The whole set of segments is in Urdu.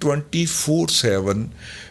24/7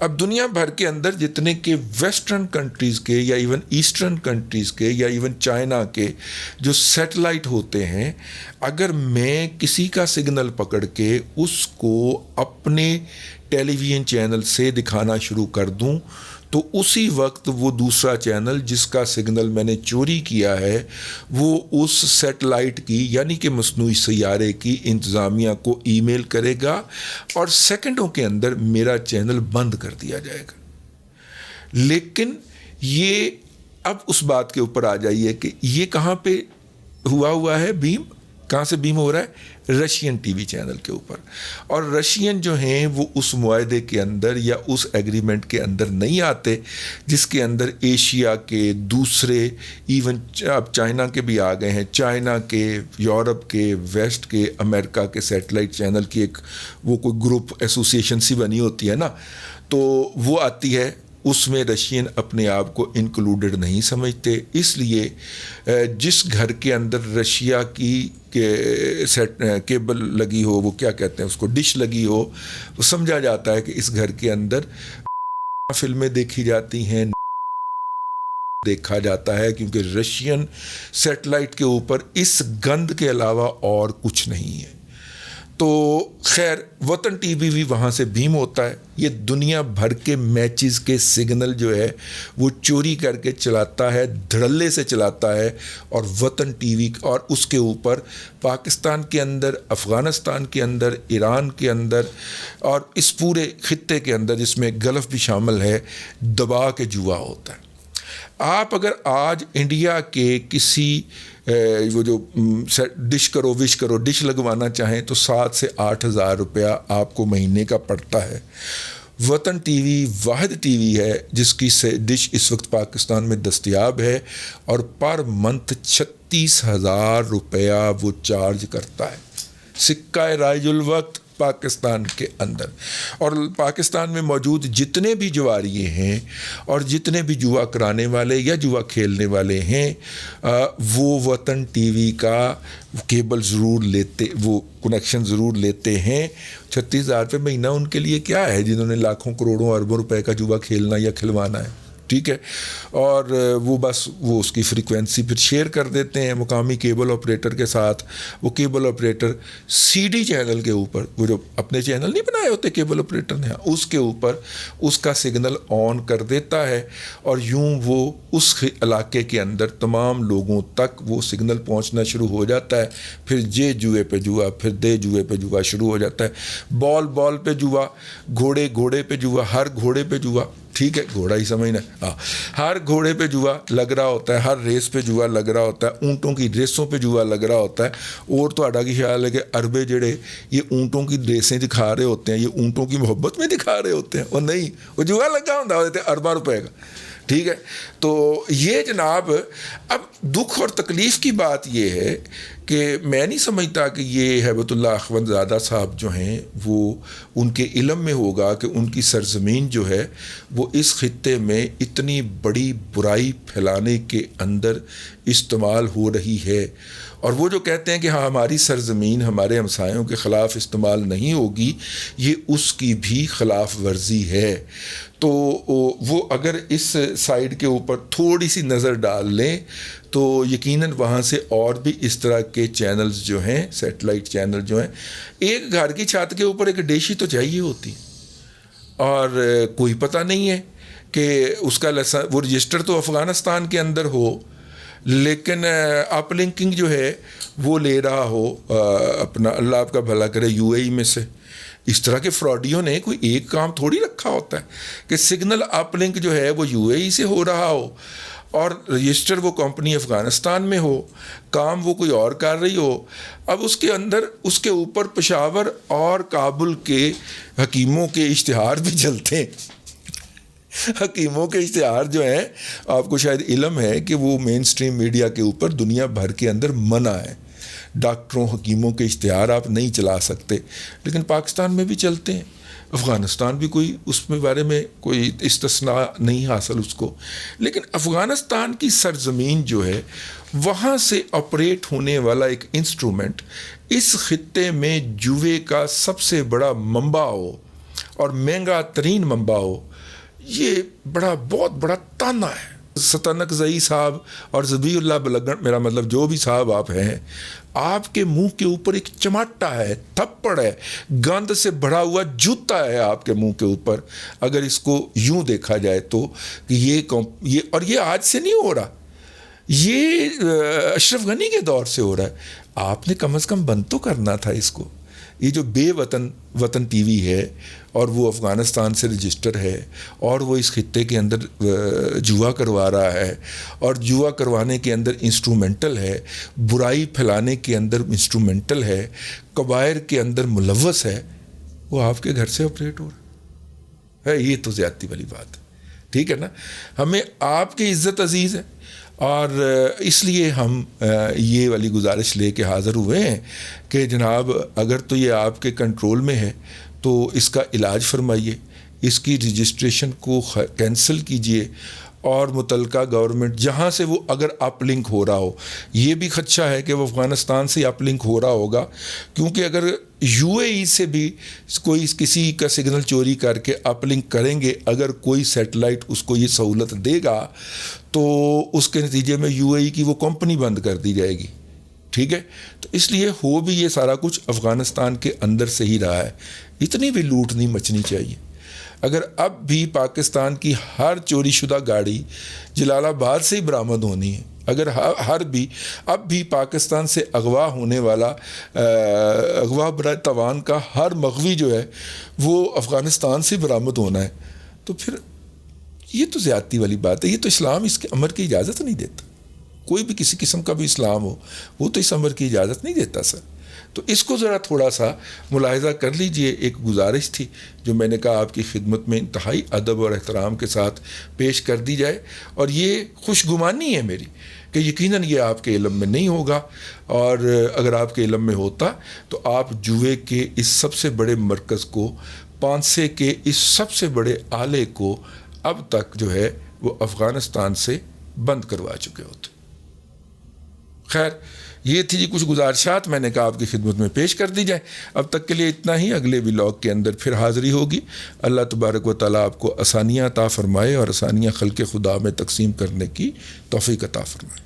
اب دنیا بھر کے اندر جتنے کہ ویسٹرن کنٹریز کے یا ایون ایسٹرن کنٹریز کے یا ایون چائنا کے جو سیٹلائٹ ہوتے ہیں، اگر میں کسی کا سگنل پکڑ کے اس کو اپنے ٹیلی ویژن چینل سے دکھانا شروع کر دوں تو اسی وقت وہ دوسرا چینل جس کا سگنل میں نے چوری کیا ہے وہ اس سیٹلائٹ کی یعنی کہ مصنوعی سیارے کی انتظامیہ کو ای میل کرے گا اور سیکنڈوں کے اندر میرا چینل بند کر دیا جائے گا۔ لیکن یہ اب اس بات کے اوپر آ جائیے کہ یہ کہاں پہ ہوا ہے بیم، کہاں سے بیم ہو رہا ہے؟ رشین ٹی وی چینل کے اوپر، اور رشین جو ہیں وہ اس معاہدے کے اندر یا اس ایگریمنٹ کے اندر نہیں آتے جس کے اندر ایشیا کے دوسرے ایون اب چائنا کے بھی آ گئے ہیں، چائنا کے، یورپ کے، ویسٹ کے، امریکہ کے سیٹلائٹ چینل کی ایک وہ کوئی گروپ ایسوسیشن سی بنی ہوتی ہے نا، تو وہ آتی ہے، اس میں رشین اپنے آپ کو انکلوڈڈ نہیں سمجھتے، اس لیے جس گھر کے اندر رشیا کی کیبل لگی ہو، وہ کیا کہتے ہیں اس کو، ڈش لگی ہو، وہ سمجھا جاتا ہے کہ اس گھر کے اندر فلمیں دیکھی جاتی ہیں، دیکھا جاتا ہے، کیونکہ رشین سیٹلائٹ کے اوپر اس گند کے علاوہ اور کچھ نہیں ہے۔ تو خیر وطن ٹی وی بھی وہاں سے بھیم ہوتا ہے، یہ دنیا بھر کے میچز کے سگنل جو ہے وہ چوری کر کے چلاتا ہے، دھڑلے سے چلاتا ہے، اور وطن ٹی وی اور اس کے اوپر پاکستان کے اندر، افغانستان کے اندر، ایران کے اندر اور اس پورے خطے کے اندر جس میں گلف بھی شامل ہے دبا کے جوا ہوتا ہے۔ آپ اگر آج انڈیا کے کسی وہ جو ڈش کرو وش کرو ڈش لگوانا چاہیں تو 7 سے 8 ہزار روپیہ آپ کو مہینے کا پڑتا ہے۔ وطن ٹی وی واحد ٹی وی ہے جس کی ڈش اس وقت پاکستان میں دستیاب ہے اور پر منتھ 36,000 روپیہ وہ چارج کرتا ہے، سکہ رائج الوقت پاکستان کے اندر۔ اور پاکستان میں موجود جتنے بھی جواریے ہیں اور جتنے بھی جوا کرانے والے یا جوا کھیلنے والے ہیں وہ وطن ٹی وی کا کیبل ضرور لیتے، وہ کنیکشن ضرور لیتے ہیں۔ 36,000 روپے مہینہ ان کے لیے کیا ہے جنہوں نے لاکھوں کروڑوں اربوں روپے کا جوا کھیلنا یا کھلوانا ہے، ٹھیک ہے، اور وہ بس وہ اس کی فریکوینسی پھر شیئر کر دیتے ہیں مقامی کیبل آپریٹر کے ساتھ۔ وہ cable operator C D channel کے اوپر، وہ جو اپنے چینل نہیں بنائے ہوتے کیبل آپریٹر نے، اس کے اوپر اس کا سگنل آن کر دیتا ہے اور یوں وہ اس علاقے کے اندر تمام لوگوں تک وہ سگنل پہنچنا شروع ہو جاتا ہے۔ پھر جے جوئے پہ جوا، پھر دے جوئے پہ جوا شروع ہو جاتا ہے، بال پہ جوا، گھوڑے پہ جوا، ہر گھوڑے پہ جوا، ٹھیک ہے، گھوڑا ہی سمجھنا، ہر گھوڑے پہ جوا لگ رہا ہوتا ہے، ہر ریس پہ جوا لگ رہا ہوتا ہے، اونٹوں کی ریسوں پہ جوا لگ رہا ہوتا ہے۔ اور تو کی خیال ہے کہ عربے جڑے یہ اونٹوں کی ریسیں دکھا رہے ہوتے ہیں، یہ اونٹوں کی محبت میں دکھا رہے ہوتے ہیں، اور نہیں، وہ جوا لگا ہوتا ہے ارباں روپے کا، ٹھیک ہے۔ تو یہ جناب اب دکھ اور تکلیف کی بات یہ ہے کہ میں نہیں سمجھتا کہ یہ ہیبت اللہ اخوند زادہ صاحب جو ہیں وہ ان کے علم میں ہوگا کہ ان کی سرزمین جو ہے وہ اس خطے میں اتنی بڑی برائی پھیلانے کے اندر استعمال ہو رہی ہے، اور وہ جو کہتے ہیں کہ ہاں ہماری سرزمین ہمارے ہمسایوں کے خلاف استعمال نہیں ہوگی، یہ اس کی بھی خلاف ورزی ہے۔ تو وہ اگر اس سائڈ کے اوپر تھوڑی سی نظر ڈال لیں تو یقیناً وہاں سے اور بھی اس طرح کے چینلز جو ہیں، سیٹلائٹ چینل جو ہیں، ایک گھر کی چھت کے اوپر ایک ڈش ہی تو چاہیے ہوتی، اور کوئی پتہ نہیں ہے کہ اس کا وہ رجسٹر تو افغانستان کے اندر ہو لیکن اپ لنکنگ جو ہے وہ لے رہا ہو اپنا، اللہ آپ کا بھلا کرے، یو اے ای میں سے۔ اس طرح کے فراڈیوں نے کوئی ایک کام تھوڑی رکھا ہوتا ہے کہ سگنل اپ لنک جو ہے وہ یو اے ای سے ہو رہا ہو اور رجسٹر وہ کمپنی افغانستان میں ہو، کام وہ کوئی اور کر رہی ہو۔ اب اس کے اندر اس کے اوپر پشاور اور کابل کے حکیموں کے اشتہار بھی چلتے ہیں۔ حکیموں کے اشتہار جو ہیں، آپ کو شاید علم ہے کہ وہ مین سٹریم میڈیا کے اوپر دنیا بھر کے اندر منع ہے، ڈاکٹروں حکیموں کے اشتہار آپ نہیں چلا سکتے، لیکن پاکستان میں بھی چلتے ہیں، افغانستان بھی کوئی اس میں بارے میں کوئی استثناء نہیں حاصل اس کو۔ لیکن افغانستان کی سرزمین جو ہے وہاں سے آپریٹ ہونے والا ایک انسٹرومنٹ اس خطے میں جوئے کا سب سے بڑا منبع ہو اور مہنگا ترین منبع ہو، یہ بہت بڑا تانا ہے۔ ستنک زئی صاحب اور ذبیح اللہ بلگن، میرا مطلب جو بھی صاحب آپ ہیں، آپ کے منہ کے اوپر ایک چماٹا ہے، تھپڑ ہے، گند سے بھرا ہوا جوتا ہے آپ کے منہ کے اوپر، اگر اس کو یوں دیکھا جائے تو یہ اور یہ آج سے نہیں ہو رہا، یہ اشرف غنی کے دور سے ہو رہا ہے۔ آپ نے کم از کم بند تو کرنا تھا اس کو۔ یہ جو بے وطن ٹی وی ہے، اور وہ افغانستان سے رجسٹر ہے، اور وہ اس خطے کے اندر جوا کروا رہا ہے، اور جوا کروانے کے اندر انسٹرومنٹل ہے، برائی پھیلانے کے اندر انسٹرومنٹل ہے، کبائر کے اندر ملوث ہے، وہ آپ کے گھر سے آپریٹ ہو رہا ہے۔ یہ تو زیادتی والی بات ہے، ٹھیک ہے نا؟ ہمیں آپ کی عزت عزیز ہے، اور اس لیے ہم یہ والی گزارش لے کے حاضر ہوئے ہیں کہ جناب اگر تو یہ آپ کے کنٹرول میں ہے تو اس کا علاج فرمائیے، اس کی رجسٹریشن کو کینسل کیجئے، اور متعلقہ گورنمنٹ جہاں سے وہ اگر اپ لنک ہو رہا ہو، یہ بھی خدشہ ہے کہ وہ افغانستان سے اپ لنک ہو رہا ہوگا، کیونکہ اگر یو اے ای سے بھی کوئی کسی کا سگنل چوری کر کے اپ لنک کریں گے، اگر کوئی سیٹلائٹ اس کو یہ سہولت دے گا تو اس کے نتیجے میں یو اے ای کی وہ کمپنی بند کر دی جائے گی، ٹھیک ہے؟ تو اس لیے ہو بھی یہ سارا کچھ افغانستان کے اندر سے ہی رہا ہے، اتنی بھی لوٹ نہیں مچنی چاہیے۔ اگر اب بھی پاکستان کی ہر چوری شدہ گاڑی جلال آباد سے ہی برآمد ہونی ہے، اگر اب بھی پاکستان سے اغوا ہونے والا اغوا برائے توان کا ہر مغوی جو ہے وہ افغانستان سے برآمد ہونا ہے، تو پھر یہ تو زیادتی والی بات ہے۔ یہ تو اسلام اس کے امر کی اجازت نہیں دیتا، کوئی بھی کسی قسم کا بھی اسلام ہو وہ تو اس امر کی اجازت نہیں دیتا سر۔ تو اس کو ذرا تھوڑا سا ملاحظہ کر لیجئے۔ ایک گزارش تھی جو میں نے کہا آپ کی خدمت میں انتہائی ادب اور احترام کے ساتھ پیش کر دی جائے، اور یہ خوش گمانی ہے میری کہ یقیناً یہ آپ کے علم میں نہیں ہوگا، اور اگر آپ کے علم میں ہوتا تو آپ جوئے کے اس سب سے بڑے مرکز کو، پانسے کے اس سب سے بڑے آلے کو اب تک جو ہے وہ افغانستان سے بند کروا چکے ہوتے۔ خیر، یہ تھی جی کچھ گزارشات میں نے کہا آپ کی خدمت میں پیش کر دی جائے۔ اب تک کے لیے اتنا ہی، اگلے ولاگ کے اندر پھر حاضری ہوگی۔ اللہ تبارک و تعالیٰ آپ کو آسانیاں عطا فرمائے، اور آسانیاں خلق خدا میں تقسیم کرنے کی توفیق عطا فرمائے۔